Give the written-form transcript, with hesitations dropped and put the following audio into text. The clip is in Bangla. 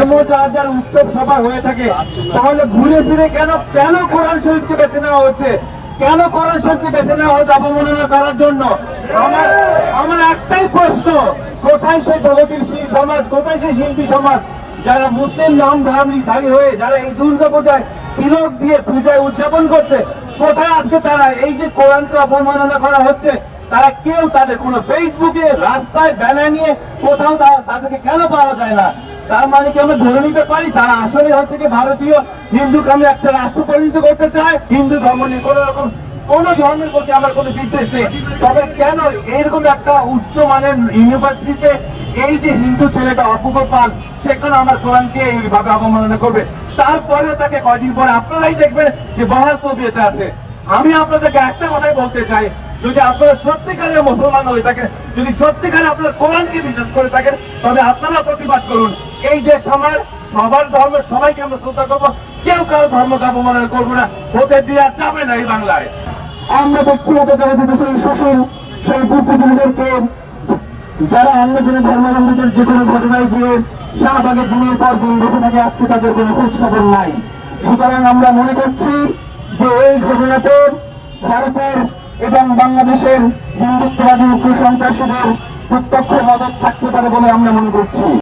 যার উৎসব সভা হয়ে থাকে, তাহলে ঘুরে ফিরে কেন কেন কোরআন শরীফকে বেছে নেওয়া হচ্ছে? কেন কোরআন শরীফকে বেছে নেওয়া হচ্ছে অবমাননা করার জন্য? আমার একটাই প্রশ্ন, কোথায় সেই প্রগতিশীল সমাজ, কোথায় সেই শিল্পী সমাজ যারা মুসলিম নাম ধারী হয়ে যারা এই দুর্গা পূজায় তিলক দিয়ে পূজায় উদযাপন করছে? কোথায় আজকে তারা? এই যে কোরআনকে অবমাননা করা হচ্ছে, তারা কেউ তাদের কোন ফেসবুকে রাস্তায় ব্যানার নিয়ে কোথাও তাদেরকে কেন পাওয়া যায় না? তার মানে কি আমরা ধরে নিতে পারি তারা আসলে হচ্ছে কি ভারতীয় হিন্দুকে আমি একটা রাষ্ট্র পরিণত করতে চায়? হিন্দু ধর্ম নিয়ে কোন রকম কোন ধর্মের প্রতি আমার কোনো বিদ্বেষ নেই, তবে কেন এরকম একটা উচ্চ মানের ইউনিভার্সিটিতে এই যে হিন্দু ছেলেটা অপূর্ব পাল, সেখানে আমার কোরআনকে এইভাবে অবমাননা করবে? তারপরে তাকে কয়দিন পরে আপনারাই দেখবেন যে বহাল তবিয়তে আছে। আমি আপনাদেরকে একটা কথাই বলতে চাই, যদি আপনারা সত্যিকারের মুসলমান হয়ে থাকেন, যদি সত্যিকারে আপনারা কোরআনকে বিশ্বাস করে থাকেন, তবে আপনারা প্রতিবাদ করুন। এই দেশ আমার, সবার ধর্ম সবাইকে আমরা শ্রদ্ধা করবো, কেউ কারো ধর্মকে অবমাননা করবো না, হতে দেওয়া যাবে না এই বাংলায়। আমরা দেখছি শ্বশুর সেই বুদ্ধিজীবীদেরকে যারা অন্য কোনো ধর্মাবলম্বীদের যে কোনো ঘটনায় গিয়ে শাহবাগে দিনের পর দিন বসে থাকে, আজকে তাদের কোনো খোঁজ খবর নাই। সুতরাং আমরা মনে করছি যে এই ঘটনাতে ভারতের এবং বাংলাদেশের হিন্দুত্ববাদী উগ্র সন্ত্রাসীদের প্রত্যক্ষ মদত থাকতে পারে বলে আমরা মনে করছি।